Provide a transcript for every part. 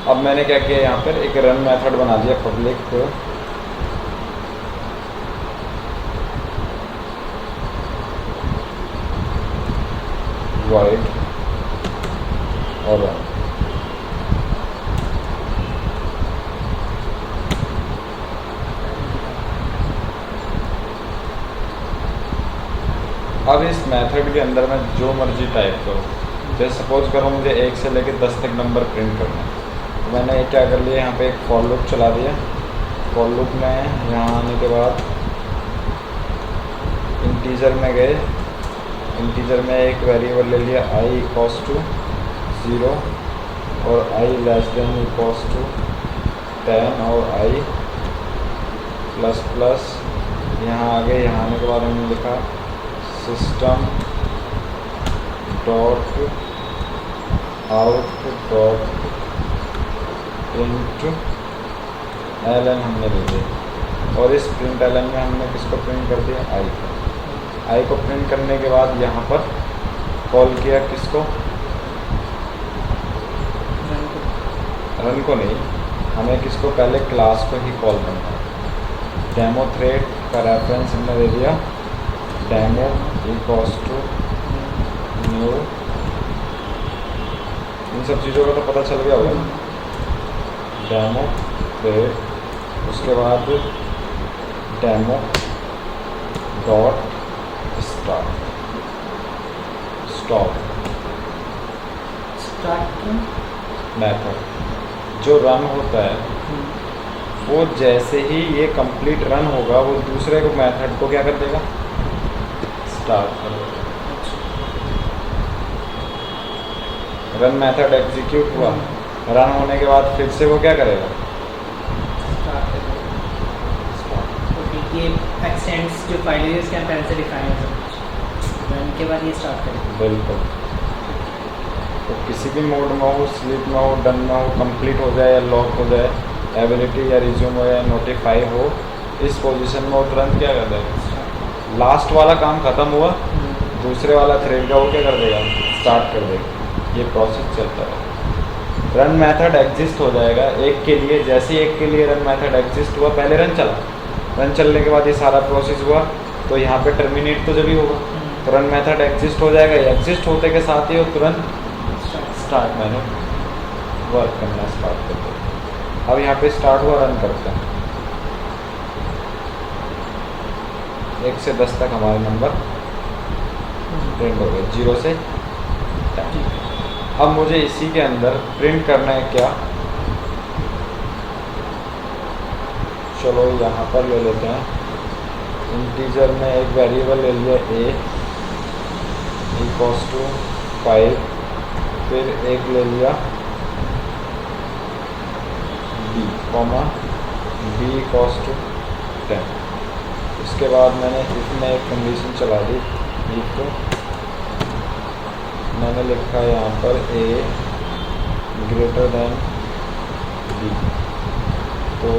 अब मैंने क्या किया, यहाँ पर एक रन मेथड बना दिया पब्लिक void और run। अब इस मेथड के अंदर मैं जो मर्जी टाइप करूँ, जैसे सपोज करो मुझे 1 से लेकर 10 तक नंबर प्रिंट करना है, तो मैंने क्या कर लिया, यहाँ पे एक फॉर लूप चला दिया। फॉर लूप में यहाँ आने के बाद इंटीजर में गए, इंटीजर में एक वेरिएबल ले लिया i इक्वल्स टू 0 और i less than equals to 10 और i प्लस प्लस। यहाँ आ गए, यहाँ आने के बाद हमने लिखा system dot out dot print ln हमने ले लिया, और इस प्रिंट ln में हमने किसको प्रिंट कर दिया, i को। i को प्रिंट करने के बाद यहाँ पर कॉल किया किसको, रन को नहीं, हमें किसको पहले क्लास को ही कॉल करना है। डेमो थ्रेड का रेफरेंस हमने दे दिया डेमो इक्वल्स टू न्यू। इन सब चीज़ों का तो पता चल गया होगा। डेमो थ्रेड, उसके बाद demo dot start stop method जो रन होता है, वो जैसे ही ये कंप्लीट रन होगा वो दूसरे को मेथड को क्या कर देगा, स्टार्ट कर देगा। रन मेथड एग्जीक्यूट हुआ, रन होने के बाद फिर से वो क्या करेगा, ये एक्सटेंड्स जो फाइल है इसके पहले से डिफाइन है, रन के बाद ये स्टार्ट करेगा। बिल्कुल। तो किसी भी मोड में हो, स्लीप में हो, डन में हो, कंप्लीट हो जाए या लॉक हो जाए, एबिलिटी या रिज्यूम हो या नोटिफाई हो, इस पोजीशन में वो तुरंत क्या कर देगा, लास्ट वाला काम ख़त्म हुआ, दूसरे वाला थ्रेड का वो क्या कर देगा, स्टार्ट कर देगा। ये प्रोसेस चलता है। रन मेथड एग्जिस्ट हो जाएगा एक के लिए, जैसे ही एक के लिए रन मेथड एग्जिस्ट हुआ, पहले रन चला, रन चलने के बाद ये सारा प्रोसेस हुआ, तो यहाँ पे टर्मिनेट तो जब ही होगा, तो रन मेथड एग्जिस्ट हो जाएगा। एग्जिस्ट होते के साथ ही वो तुरंत स्टार्ट मैंने वर्क करना स्टार्ट कर दिया। अब यहाँ पे स्टार्ट हुआ, रन करते हैं, 1 से 10 तक हमारे नंबर प्रिंट हो गए, 0 से 10। अब मुझे इसी के अंदर प्रिंट करना है क्या, चलो यहाँ पर ले लेते हैं, इंटीजर में एक वेरिएबल ले लिया a इक्वल्स टू 5, फिर एक ले लिया b comma b equals to 10। उसके बाद मैंने इसमें एक कंडीशन चला दी, इफ मैंने लिखा यहाँ पर a ग्रेटर देन b, तो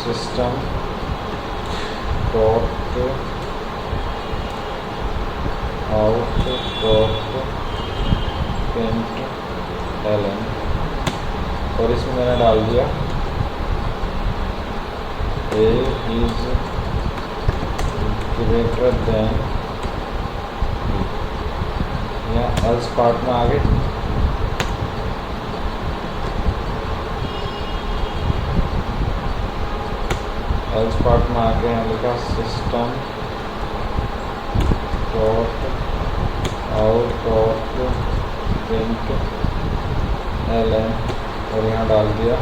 system dot out dot print ln, और इसमें मैंने डाल दिया a is greater then b। यहाँ एल्स पार्ट में आ गए, एल्स पार्ट में आके यहाँ लिखा system dot out dot print ln, और यहाँ डाल दिया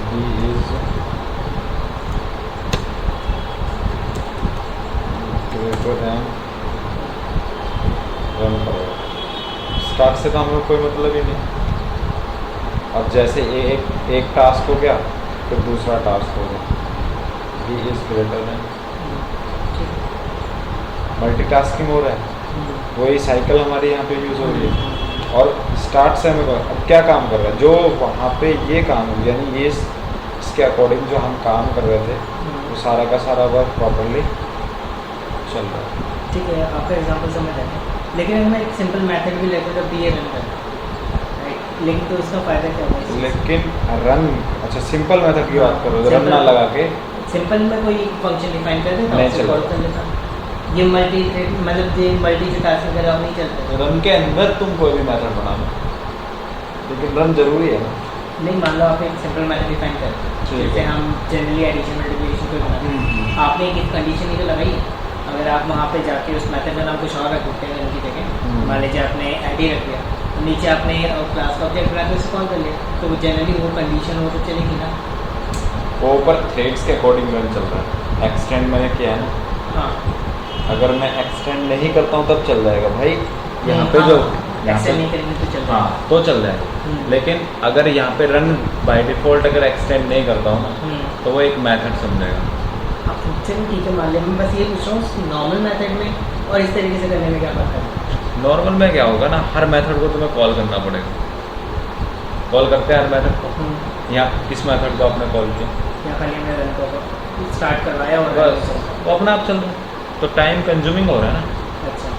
b is greater then, run करो। स्टार्ट से तो हम लोग कोई मतलब ही नहीं। अब जैसे एक टास्क हो गया, फिर दूसरा टास्क हो गया, B is greater than, multitasking हो रहा है, वही साइकिल हमारी यहाँ पे यूज़ हो रही है। और स्टार्ट से हमें अब क्या काम कर रहा है, जो वहाँ पे ये काम यानी ये इसके अकॉर्डिंग जो हम काम कर रहे थे, वो सारा का सारा वर्क प्रॉपरली चल रहा है। ठीक है, आपका एग्जाम्पल समझ आया। लेकिन अगर मैं एक सिंपल मेथड भी लेता तब भी ये रन करता, राइट? लेकिन तो उसका फ़ायदा क्या होगा? लेकिन रन, अच्छा सिंपल मेथड की बात करो, रन Simple- ना लगा के सिंपल में कोई फंक्शन डिफाइन कर देता नहीं उससे चलता। कॉल कर लेता। ये मल्टी थ्रेड मतलब ये मल्टी जो टास्किंग कर रहा वो नहीं चलता। रन के अंदर तुम कोई भी मेथड बना लो, लेकिन रन जरूरी है ना। नहीं, मान लो आप एक सिंपल मेथड डिफाइन करते हैं, ठीक है। जैसे हम जनरली एडिशन मल्टीप्लिकेशन को बनाते हैं, आपने एक कंडीशन ही तो लगाई है। अगर आप वहाँ पे जाके उस मेथड का नाम कुछ और रख देते हैं उनकी जगह, मान लीजिए आपने ID रख दिया, तो नीचे आपने क्लास का ऑब्जेक्ट बना के उसे कॉल कर लिया, तो वो जनरली वो कंडीशन हो तो चलेगी ना। वो ऊपर थ्रेड्स के अकॉर्डिंग रन चल रहा है। एक्सटेंड मैंने किया है ना, हाँ, अगर मैं एक्सटेंड नहीं करता हूँ तब चल जाएगा भाई। यहाँ पे हाँ, जो यहाँ एक्सेल पे नहीं करेंगे तो चल हाँ तो चल जाएगा, हम्म। लेकिन अगर यहाँ पे रन बाय डिफ़ॉल्ट अगर एक्सटेंड नहीं करता हूँ ना तो वो एक मेथड समझेगा। चलिए ठीक है, मान लिया। मैं बस ये पूछ रहा हूँ नॉर्मल मेथड में और इस तरीके से करने में क्या फ़र्क है? नॉर्मल में क्या होगा ना, हर मेथड को तुम्हें कॉल करना पड़ेगा। कॉल करते हैं हर मेथड को। यहाँ किस मेथड को आपने कॉल किया? यहाँ खाली हमने रन को स्टार्ट करवाया और बस वो अपने आप चल रहा है, तो टाइम कंज्यूमिंग हो रहा है ना। अच्छा,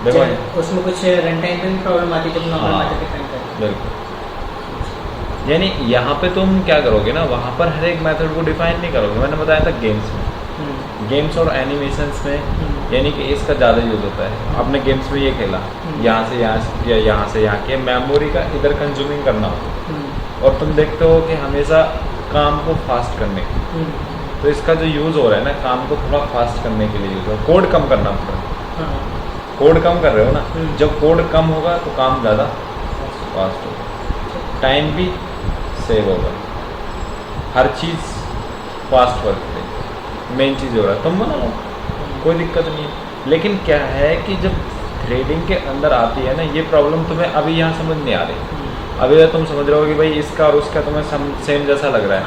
देखो जब उसमें कुछ रन टाइम पे भी प्रॉब्लम आती है जब नॉर्मल हाँ। मेथड डिफाइन करते बिल्कुल, यानी यहाँ पे तुम क्या करोगे ना, वहाँ पर हर एक मेथड को डिफाइन नहीं करोगे। मैंने बताया था गेम्स में, हैं। गेम्स और एनिमेशंस में यानी कि इसका ज़्यादा यूज़ होता है। आपने गेम्स में ये खेला, यहाँ से यहाँ किया, यहाँ से यहाँ किया, मेमोरी का इधर कंज्यूमिंग करना होता है। और तुम देखते हो कि हमेशा काम को फास्ट करने, तो इसका जो यूज़ हो रहा है ना, काम को थोड़ा फास्ट करने के लिए यूज़ हो, कोड कम करना पड़ रहा है। कोड कम कर रहे हो ना, जब कोड कम होगा तो काम ज़्यादा फास्ट होगा, टाइम भी सेव होगा, हर चीज़ फास्ट वर्क करेगी। मेन चीज़ हो रहा है, तुम बनाओ कोई दिक्कत नहीं है। लेकिन क्या है कि जब थ्रेडिंग के अंदर आती है ना ये प्रॉब्लम, तुम्हें अभी यहाँ समझ नहीं आ रही। अभी तो तुम समझ रहे हो कि भाई इसका और उसका तुम्हें सेम जैसा लग रहा है,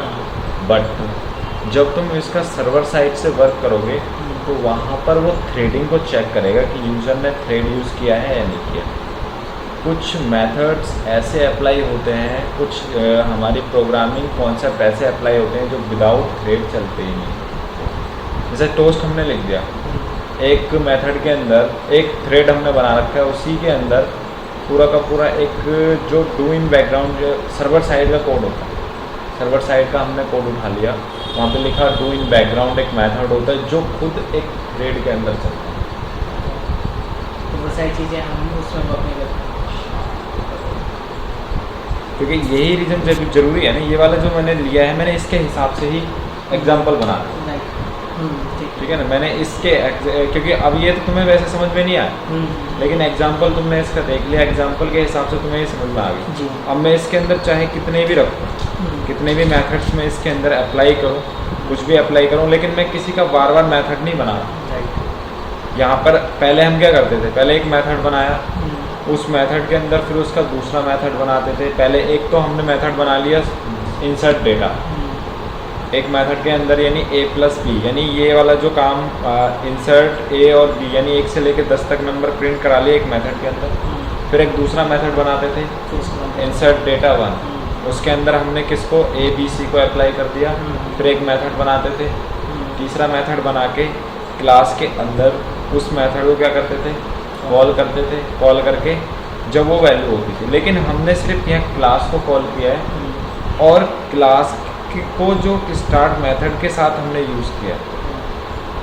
बट जब तुम इसका सर्वर साइड से वर्क करोगे तो वहाँ पर वो थ्रेडिंग को चेक करेगा कि यूज़र ने थ्रेड यूज़ किया है या नहीं किया। कुछ मेथड्स ऐसे अप्लाई होते हैं, कुछ हमारी प्रोग्रामिंग कॉन्सेप्ट ऐसे अप्लाई होते हैं जो विदाउट थ्रेड चलते ही नहीं। जैसे टोस्ट हमने लिख दिया, एक मेथड के अंदर एक थ्रेड हमने बना रखा है, उसी के अंदर पूरा का पूरा एक जो डू इन बैकग्राउंड जो सर्वर साइड का कोड होता है, सर्वर साइड का हमने कोड उठा लिया, वहाँ पे लिखा डू इन बैकग्राउंड एक मेथड होता है जो खुद एक थ्रेड के अंदर चलता है। तो वो सारी चीज़ें हम उसमें वर्क नहीं करते। क्योंकि यही रीज़न जरूरी है ना, ये वाला जो मैंने लिया है मैंने इसके हिसाब से ही एग्जाम्पल बना दिया, ठीक है ना। मैंने इसके क्योंकि अब ये तो तुम्हें वैसे समझ में नहीं आया, लेकिन एग्जाम्पल तुमने इसका देख लिया, एग्जाम्पल के हिसाब से तुम्हें ये समझ में आ गई। जी। अब मैं इसके अंदर चाहे कितने भी रखूँ, कितने भी मेथड्स में इसके अंदर अप्लाई करूँ, कुछ भी अप्लाई करूँ, लेकिन मैं किसी का बार बार मेथड नहीं बना रहा। यहाँ पर पहले हम क्या करते थे, पहले एक मेथड बनाया, उस मेथड के अंदर फिर उसका दूसरा मेथड बनाते थे। पहले एक तो हमने मेथड बना लिया इंसर्ट डेटा, एक मेथड के अंदर यानी a+b, यानी ये वाला जो काम इंसर्ट a और b यानी 1 से लेकर 10 तक नंबर प्रिंट करा लिए एक मेथड के अंदर। फिर एक दूसरा मेथड बनाते थे इंसर्ट डेटा 1, उसके अंदर हमने किसको a b c को अप्लाई कर दिया। फिर एक मेथड बनाते थे, तीसरा मेथड बना के क्लास के अंदर उस मेथड को क्या करते थे, कॉल करते थे। कॉल करके जब वो वैल्यू होती थी, लेकिन हमने सिर्फ यहाँ क्लास को कॉल किया है और क्लास को जो स्टार्ट मेथड के साथ हमने यूज़ किया,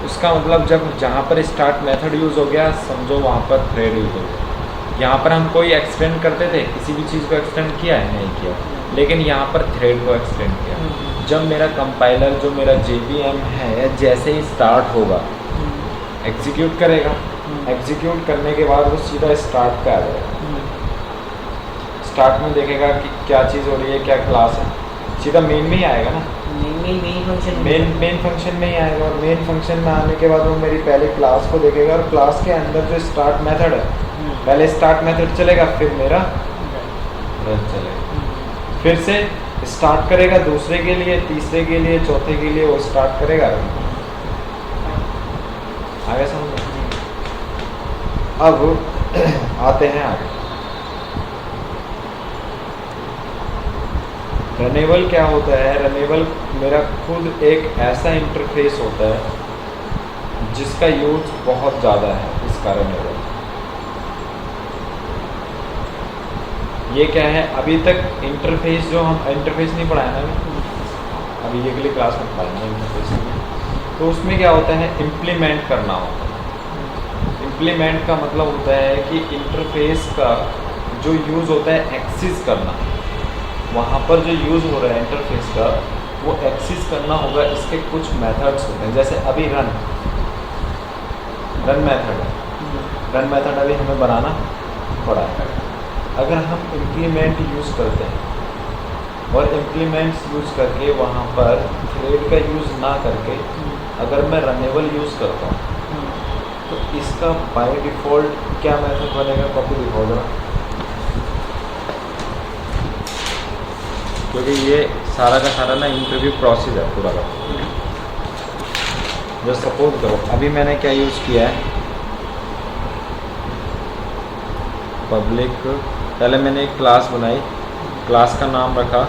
उसका मतलब जब जहाँ पर स्टार्ट मेथड यूज़ हो गया समझो वहाँ पर थ्रेड यूज़ हो गया। यहाँ पर हम कोई एक्सटेंड करते थे, किसी भी चीज़ को एक्सटेंड किया है नहीं किया, लेकिन यहाँ पर थ्रेड को एक्सटेंड किया। जब मेरा कंपाइलर जो मेरा JVM है जैसे ही स्टार्ट होगा एग्जीक्यूट करेगा, एग्जीक्यूट करने के बाद वो सीधा स्टार्ट पे आ जाएगा। स्टार्ट में देखेगा कि क्या चीज़ हो रही है, क्या क्लास है, सीधा मेन में ही आएगा ना। मेन फंक्शन में ही आएगा, और मेन फंक्शन में आने के बाद वो मेरी पहले क्लास को देखेगा, और क्लास के अंदर जो स्टार्ट मेथड है पहले स्टार्ट मेथड चलेगा, फिर मेरा रन चलेगा। फिर से स्टार्ट करेगा दूसरे के लिए, तीसरे के लिए, चौथे के लिए वो स्टार्ट करेगा रन। आगे समझ। अब आते हैं आगे। रनेबल क्या होता है? रनेबल मेरा खुद एक ऐसा इंटरफेस होता है जिसका यूज बहुत ज़्यादा है इसका रनेबल। ये क्या है, अभी तक इंटरफेस जो हम इंटरफेस नहीं पढ़ाया ना अभी ये के लिए क्लास में पढ़ाएंगे इंटरफेस में। तो उसमें क्या होता है, इम्प्लीमेंट करना होता है। इम्प्लीमेंट का मतलब होता है कि इंटरफेस का जो यूज़ होता है एक्सेस करना, वहाँ पर जो यूज़ हो रहा है इंटरफेस का वो एक्सेस करना होगा। इसके कुछ मेथड्स होते हैं, जैसे अभी रन मेथड है, रन मेथड अभी हमें बनाना पड़ा है। अगर हम इम्प्लीमेंट यूज़ करते हैं और इम्प्लीमेंट्स यूज़ करके वहाँ पर थ्रेड का यूज़ ना करके अगर मैं रनेबल यूज़ करता हूँ तो इसका बाय डिफ़ॉल्ट क्या मेथड बनेगा, कॉपी दिखाओ जरा, क्योंकि ये सारा का सारा ना इंटरव्यू प्रोसेस है पूरा का। जो सपोज करो अभी मैंने क्या यूज़ किया है, पब्लिक, पहले मैंने एक क्लास बनाई, क्लास का नाम रखा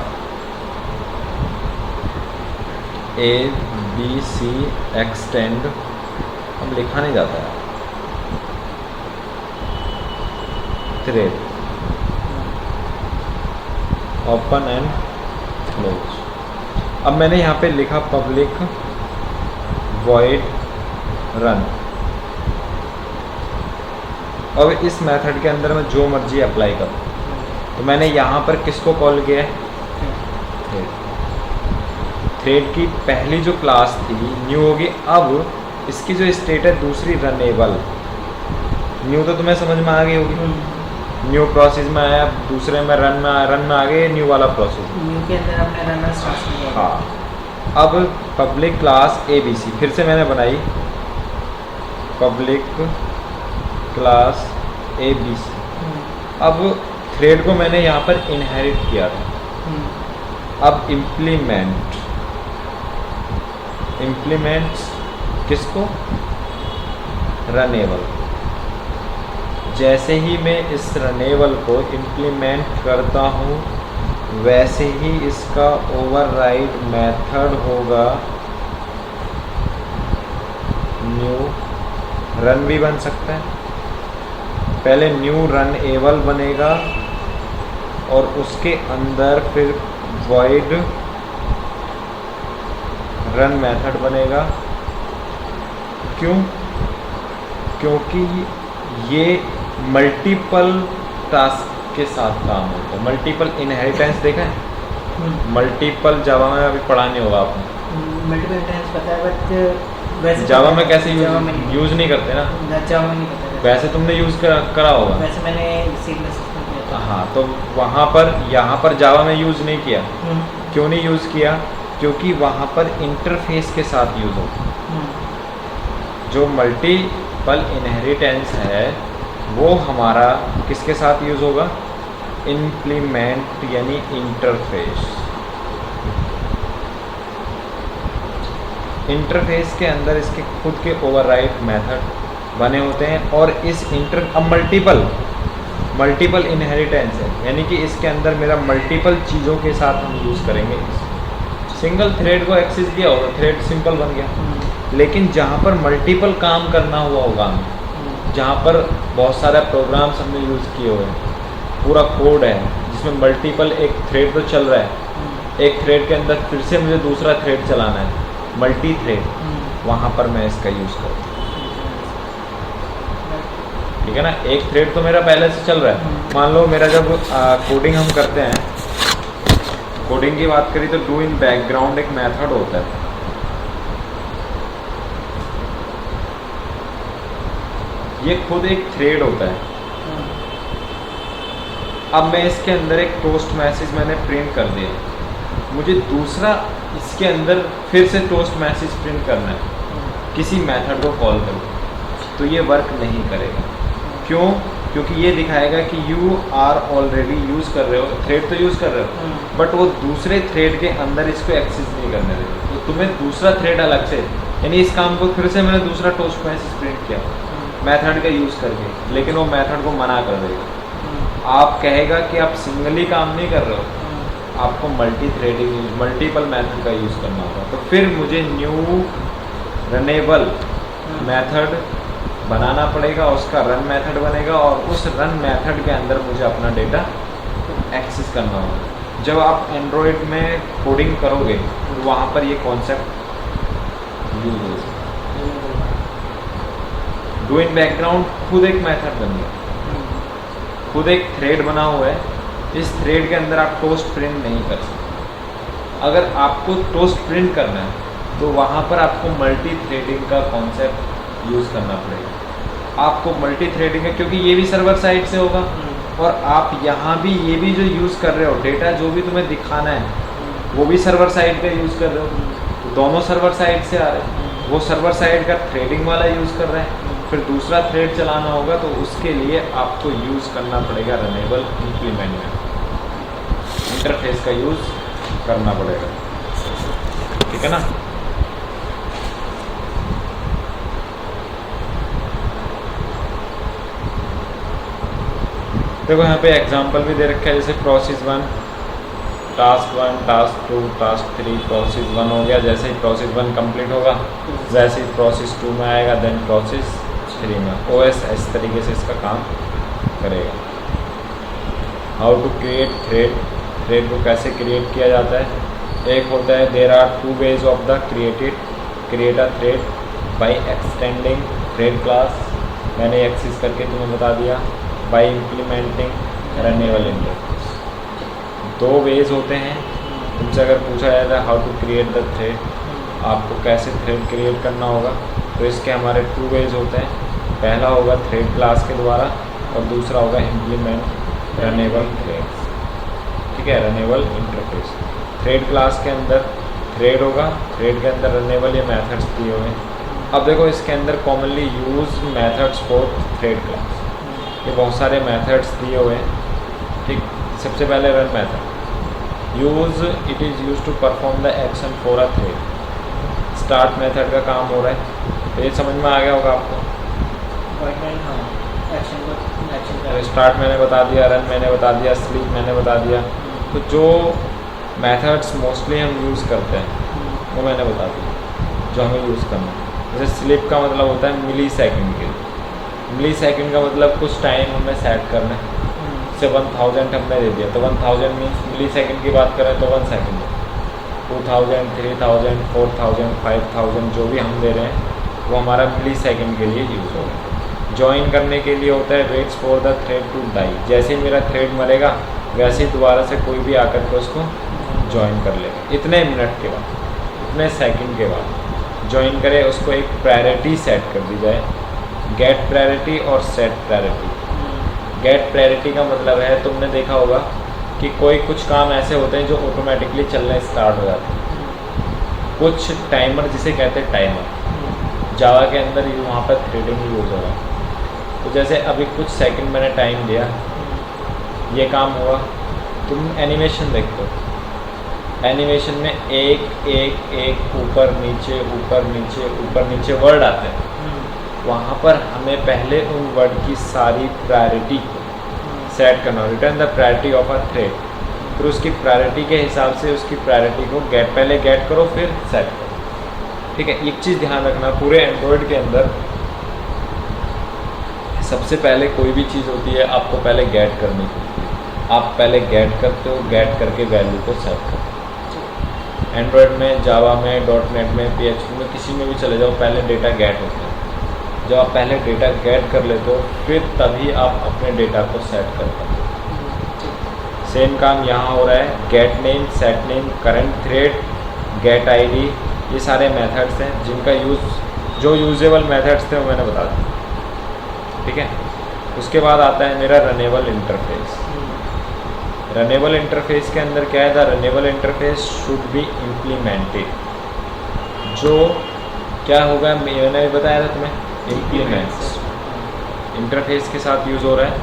ABC एक्सटेंड, अब लिखा नहीं जाता है, थ्रेड ओपन एंड क्लोज। अब मैंने यहाँ पे लिखा पब्लिक वॉइड रन। अब इस मेथड के अंदर मैं जो मर्जी अप्लाई करूँ, तो मैंने यहाँ पर किसको कॉल किया है, थ्रेड की पहली जो क्लास थी न्यू होगी। अब इसकी जो स्टेट है दूसरी रनेबल, न्यू तो तुम्हें समझ में आ गई होगी, न्यू प्रोसेस में आया, दूसरे में रन में आ गए न्यू वाला प्रोसेस, न्यू के अंदर हमने रनर स्टार्ट किया। हाँ। अब पब्लिक क्लास ABC फिर से मैंने बनाई, पब्लिक क्लास ABC। अब थ्रेड को मैंने यहाँ पर इनहेरिट किया था। अब इम्प्लीमेंट्स किसको, रनेबल। जैसे ही मैं इस रनेबल को इम्प्लीमेंट करता हूँ वैसे ही इसका ओवरराइड मेथड होगा न्यू रन भी बन सकता है। पहले न्यू रनेबल बनेगा और उसके अंदर फिर वॉइड रन मेथड बनेगा। क्यों? क्योंकि ये मल्टीपल टास्क के साथ काम होता है। मल्टीपल इनहेरिटेंस देखा है, मल्टीपल जावा में अभी पढ़ा नहीं होगा आपने, मल्टीपल इनहेरिटेंस पता है, बट वैसे जावा में कैसे यूज नहीं करते ना, जावा में नहीं पता। वैसे तुमने यूज़ करा होगा, वैसे मैंने सी प्लस में किया था। हाँ, तो वहाँ पर यहाँ पर जावा में यूज़ नहीं किया। क्यों नहीं यूज़ किया? क्योंकि वहाँ पर इंटरफेस के साथ यूज़ होता। जो मल्टीपल इनहेरिटेंस है वो हमारा किसके साथ यूज़ होगा, इम्प्लीमेंट यानी इंटरफेस। इंटरफेस के अंदर इसके खुद के ओवरराइड मेथड बने होते हैं और इस अब मल्टीपल इनहेरिटेंस है, यानी कि इसके अंदर मेरा मल्टीपल चीज़ों के साथ हम यूज़ करेंगे। सिंगल थ्रेड को एक्सेस दिया होगा, थ्रेड सिंपल बन गया। लेकिन जहाँ पर मल्टीपल काम करना हुआ होगा, जहाँ पर बहुत सारे प्रोग्राम्स हमने यूज़ किए हुए हैं, पूरा कोड है जिसमें मल्टीपल, एक थ्रेड तो चल रहा है, एक थ्रेड के अंदर फिर से मुझे दूसरा थ्रेड चलाना है, मल्टी थ्रेड, वहाँ पर मैं इसका यूज़ करूँ। ठीक है ना, एक थ्रेड तो मेरा पहले से चल रहा है। मान लो मेरा जब कोडिंग हम करते हैं, कोडिंग की बात करी तो डू इन बैकग्राउंड एक मेथड होता है। ये खुद एक थ्रेड होता है। अब मैं इसके अंदर एक टोस्ट मैसेज मैंने प्रिंट कर दिया, मुझे दूसरा इसके अंदर फिर से टोस्ट मैसेज प्रिंट करना है, किसी मेथड को कॉल करो, तो ये वर्क नहीं करेगा। क्यों? क्योंकि ये दिखाएगा कि यू आर ऑलरेडी यूज़ कर रहे हो, थ्रेड तो यूज़ कर रहे हो, बट वो दूसरे थ्रेड के अंदर इसको एक्सेस नहीं करने देगा। तो तुम्हें दूसरा थ्रेड अलग से, यानी इस काम को फिर से मैंने दूसरा टोस्ट मैसेज प्रिंट किया मेथड का यूज़ करके, लेकिन वो मेथड को मना कर देगा। आप कहेगा कि आप सिंगली काम नहीं कर रहे हो, आपको मल्टी थ्रेडिंग मल्टीपल मेथड का यूज़ करना होगा। तो फिर मुझे न्यू रनेबल मेथड बनाना पड़ेगा, उसका रन मेथड बनेगा और उस रन मेथड के अंदर मुझे अपना डेटा एक्सेस करना होगा। जब आप एंड्रॉयड में कोडिंग करोगे तो वहाँ पर ये कॉन्सेप्ट यूज होगा। डू इन बैकग्राउंड खुद एक मेथड बन गया, खुद एक थ्रेड बना हुआ है। इस थ्रेड के अंदर आप टोस्ट प्रिंट नहीं कर सकते। अगर आपको टोस्ट प्रिंट करना है तो वहाँ पर आपको मल्टी थ्रेडिंग का कॉन्सेप्ट यूज़ करना पड़ेगा। आपको मल्टी थ्रेडिंग है क्योंकि ये भी सर्वर साइड से होगा और आप यहाँ भी ये भी जो यूज़ कर रहे हो डेटा जो भी तुम्हें दिखाना है वो भी सर्वर साइड का यूज़ कर रहे हो, तो दोनों सर्वर साइड से आ रहे हैं। वो सर्वर साइड का थ्रेडिंग वाला यूज़ कर रहे हैं, फिर दूसरा थ्रेड चलाना होगा तो उसके लिए आपको यूज़ करना पड़ेगा रनेबल इम्प्लीमेंट इंटरफेस का यूज़ करना पड़ेगा, ठीक है ना। देखो यहाँ पे एग्जांपल भी दे रखा है, जैसे process 1 task 1 task 2 task 3 process 1 हो गया। जैसे ही प्रोसेस 1 कंप्लीट होगा वैसे ही प्रोसेस 2 में आएगा, देन प्रोसेस 3 में। ओएस इस तरीके से इसका काम करेगा। How to create thread, thread को कैसे क्रिएट किया जाता है। एक होता है there are 2 ways of the create a thread by extending thread class, मैंने एक्सेस करके तुम्हें बता दिया। By implementing runnable interface, 2 ways होते हैं। तुमसे अगर पूछा जाता है how to create the thread, आपको कैसे थ्रेड क्रिएट करना होगा, तो इसके हमारे 2 वेज होते हैं। पहला होगा थ्रेड क्लास के द्वारा और दूसरा होगा इम्प्लीमेंट रनेबल थ्रेड, ठीक है, रनेबल इंटरफेस। थ्रेड क्लास के अंदर थ्रेड होगा, थ्रेड के अंदर रनेबल ये मेथड्स दिए हुए हैं। अब देखो इसके अंदर commonly use methods for thread class, ये बहुत सारे मेथड्स दिए हुए हैं, ठीक। सबसे पहले run method, use it is use to perform the action for a thread. Start method का काम हो रहा है, तो ये समझ में आ गया होगा आपको। स्टार्ट मैंने बता दिया, रन मैंने बता दिया, स्लीप मैंने बता दिया। तो जो मेथड्स मोस्टली हम यूज़ करते हैं वो मैंने बता दिया जो हमें यूज़ करना है। जैसे स्लीप का मतलब होता है मिली सेकेंड के, मिली सेकेंड का मतलब कुछ टाइम हमें सेट करना है। से 1000 हमने दे दिया तो 1000 मीन्स मिली सेकेंड की बात करें तो 1 सेकेंड है। 2000 3000 4000 5000 जो भी हम दे रहे हैं वो हमारा मिली सेकेंड के लिए यूज़ होगा। ज्वाइन करने के लिए होता है waits for the thread to die, जैसे ही मेरा थ्रेड मरेगा वैसे ही दोबारा से कोई भी आकर के उसको ज्वाइन कर लेगा। इतने मिनट के बाद, इतने सेकंड के बाद ज्वाइन करे, उसको एक प्रायोरिटी सेट कर दी जाए, गेट प्रायोरिटी और सेट प्रायोरिटी। गेट प्रायोरिटी का मतलब है, तुमने देखा होगा कि कोई कुछ काम ऐसे होते हैं जो ऑटोमेटिकली चलने स्टार्ट हो जाते हैं, कुछ टाइमर जिसे कहते हैं टाइमर, जावा के अंदर वहाँ पर थ्रेडिंग यूज़ हो रहा है। तो जैसे अभी कुछ सेकंड मैंने टाइम दिया, ये काम हुआ। तुम एनिमेशन देखते हो, एनिमेशन में एक एक एक ऊपर नीचे ऊपर नीचे ऊपर नीचे वर्ड आते हैं। वहाँ पर हमें पहले उन वर्ड की सारी प्रायोरिटी सेट करना, return the priority of a thread. फिर उसकी प्रायोरिटी के हिसाब से उसकी प्रायोरिटी को पहले गेट करो फिर सेट करो, ठीक है। एक चीज़ ध्यान रखना, पूरे एंड्रॉयड के अंदर सबसे पहले कोई भी चीज़ होती है आपको पहले गेट करनी होती है। आप पहले गेट करते हो, गेट करके वैल्यू को सेट करते हो। एंड्रॉयड में, जावा में, .NET में, PHP में, किसी में भी चले जाओ, पहले डेटा गेट होता है। जब आप पहले डेटा गेट कर लेते हो फिर तभी आप अपने डेटा को सेट करते हो। सेम काम यहाँ हो रहा है। Get name, set name, current thread, get ID, ये सारे मेथड्स हैं जिनका यूज़, जो यूजेबल मेथड्स थे वो मैंने बता दिया, ठीक है। उसके बाद आता है मेरा रनेबल इंटरफेस। रनेबल इंटरफेस के अंदर क्या है, the runnable interface should be implemented. जो क्या होगा मैंने भी बताया था तुम्हें, इम्प्लीमेंट्स इंटरफेस के साथ यूज़ हो रहा है,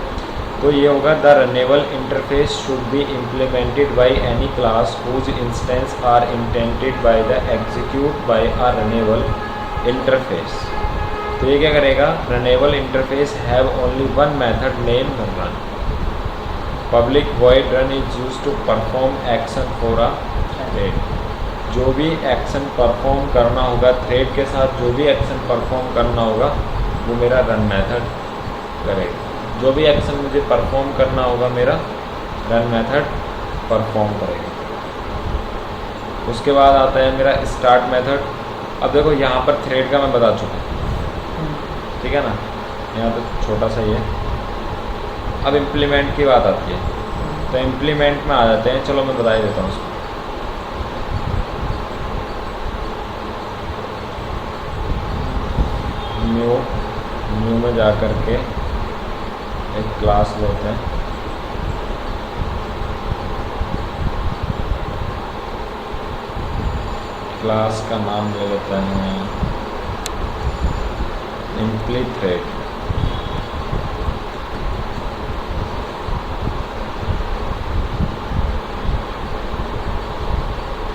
तो ये होगा the runnable interface should be implemented by any class whose instance are intended by the execute by a runnable interface. तो ये क्या करेगा, runnable interface have only one method name run. Public void run is use to perform action for a thread. जो भी action perform करना होगा thread के साथ, जो भी एक्शन परफॉर्म करना होगा वो मेरा रन मेथड करेगा। जो भी एक्शन मुझे परफॉर्म करना होगा मेरा रन मेथड परफॉर्म करेगा। उसके बाद आता है मेरा स्टार्ट मेथड। अब देखो यहाँ पर थ्रेड का मैं बता चुका, ठीक है ना, यहाँ तो छोटा सा ही है। अब इम्प्लीमेंट की बात आती है, तो इम्प्लीमेंट में आ जाते हैं। चलो मैं बता ही देता हूँ उसको। न्यू में जा कर के एक क्लास लेते हैं, क्लास का नाम ले लेते हैं इम्प्ली थ्रेड।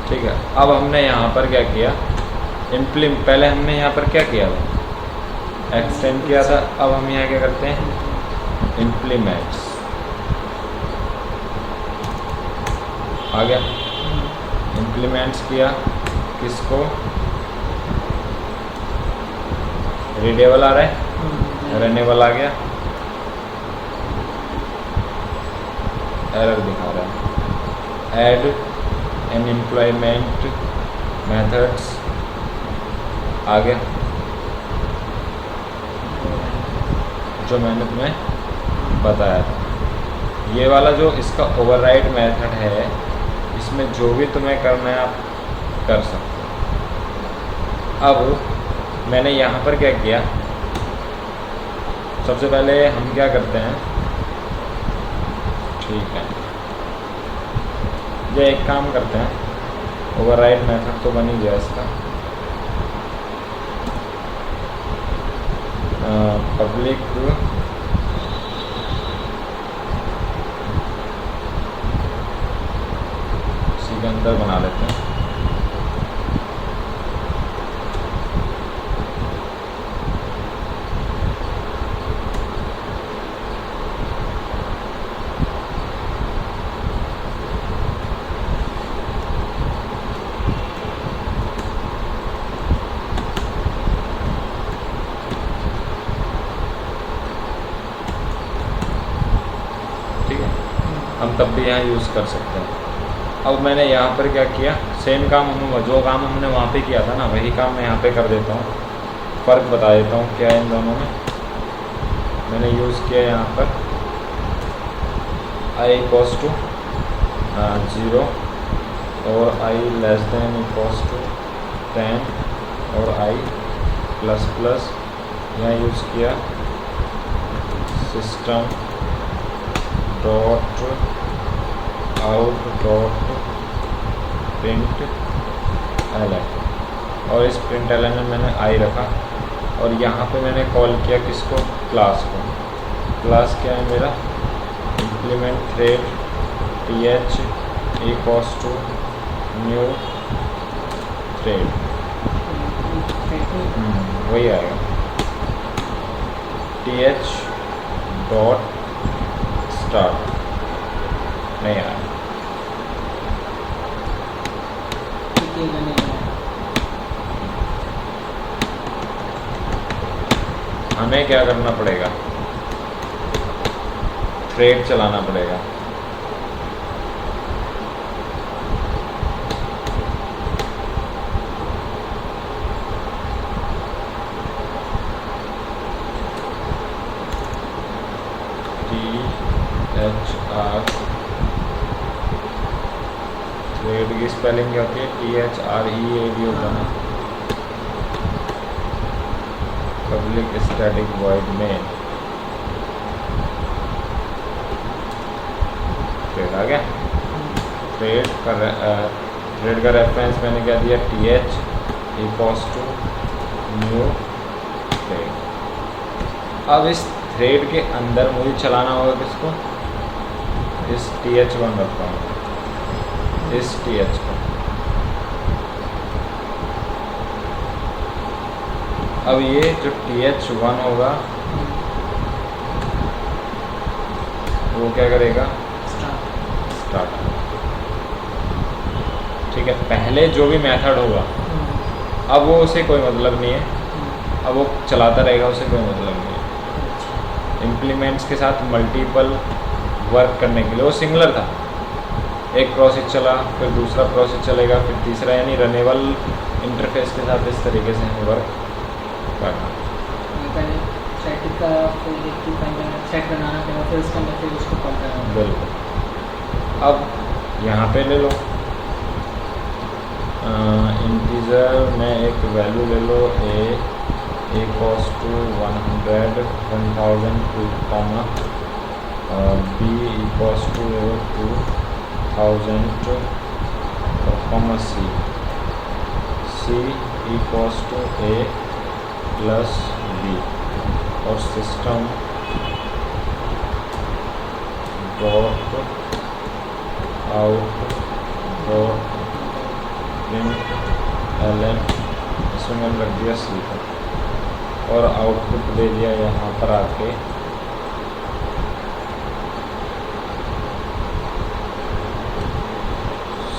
ठीक है, अब हमने यहाँ पर क्या किया, पहले हमने यहाँ पर क्या किया था, एक्सटेंड किया था। अब हम यहाँ क्या करते हैं, इम्प्लीमेंट्स आ गया, इम्प्लीमेंट्स किया किसको, रीडेबल आ रहा है, रनेबल आ गया, एरर दिखा रहा है। ऐड एन एम्प्लॉयमेंट मेथड्स आ गया, जो मैंने तुम्हें बताया था। ये वाला जो इसका ओवरराइड मेथड है, इसमें जो भी तुम्हें करना है आप कर सकते हो। अब मैंने यहाँ पर क्या किया, सबसे पहले हम क्या करते हैं, ठीक है, ये एक काम करते हैं, ओवरराइड मेथड तो बन ही गया इसका, पब्लिक इसी के अंदर बना लेते हैं। हम तब भी यहाँ यूज़ कर सकते हैं। अब मैंने यहाँ पर क्या किया, सेम काम जो काम हमने वहाँ पे किया था ना, वही काम मैं यहाँ पे कर देता हूँ। फ़र्क बता देता हूँ क्या है इन दोनों में। मैंने यूज़ किया यहाँ पर i इक्वल्स टू 0 और i less than equals to 10 और i प्लस प्लस। यहाँ यूज़ किया system dot out dot println, और इस प्रिंट एलन में मैंने आई रखा, और यहाँ पे मैंने कॉल किया किसको, क्लास को। क्लास क्या है मेरा, implement thread th equals to new thread, वही आएगा, th डॉट स्टार्ट नहीं आया। हमें क्या करना पड़ेगा, थ्रेड चलाना पड़ेगा। थ्रेड की स्पेलिंग क्या होती है, THREAD होता है। पब्लिक स्टैटिक वॉइड में थ्रेड आ गया। थ्रेड का रेफरेंस मैंने क्या दिया, TH equals to new thread. अब इस थ्रेड के अंदर मुझे चलाना होगा किसको, इस TH1 रखता हूँ, इस TH को। अब ये जो TH1 होगा वो क्या करेगा, स्टार्ट। ठीक है, पहले जो भी मेथड होगा अब वो उसे कोई मतलब नहीं है, अब वो चलाता रहेगा, उसे कोई मतलब नहीं है। इम्प्लीमेंट्स के साथ मल्टीपल वर्क करने के लिए, वो सिंगुलर था। एक प्रोसेस चला, फिर दूसरा प्रोसेस चलेगा, फिर तीसरा, यानी रनेबल इंटरफेस के साथ इस तरीके से हमें वर्क करना। पहले स्टैटिक का फिर एक सेट बनाना पड़ेगा, फिर उसके अंदर फिर उसको कॉल करना होगा। बिल्कुल। अब यहाँ पे ले लो इंटीजर में एक वैल्यू ले लो A equals to 100 1000 two comma B equals to 2000 comma C equals to A plus B, और system dot out dot print LN, इसमें मैंने रख दिया सी को, और आउटपुट दे दिया यहाँ पर आके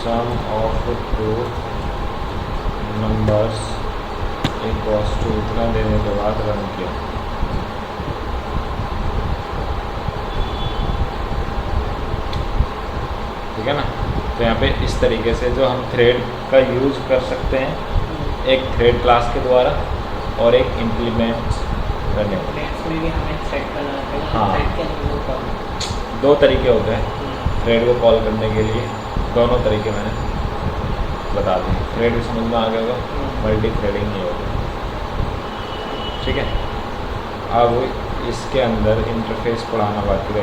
sum of two numbers equals to, इतना देने के बाद रन किया। ठीक है ना। तो यहाँ पे इस तरीके से जो हम थ्रेड का यूज़ कर सकते हैं, एक थ्रेड क्लास के द्वारा और एक इम्प्लीमेंट करने वाले, इसमें भी हमें सेट करना पड़ेगा। हाँ। थ्रेड के अंदर वो कॉल। दो तरीके होते हैं थ्रेड को कॉल करने के लिए, दोनों तरीके मैंने बता दिए। थ्रेड भी समझ में आ गया होगा, मल्टी थ्रेडिंग नहीं होगा। ठीक है। अब इसके अंदर इंटरफेस पढ़ाना बाकी रहेगा।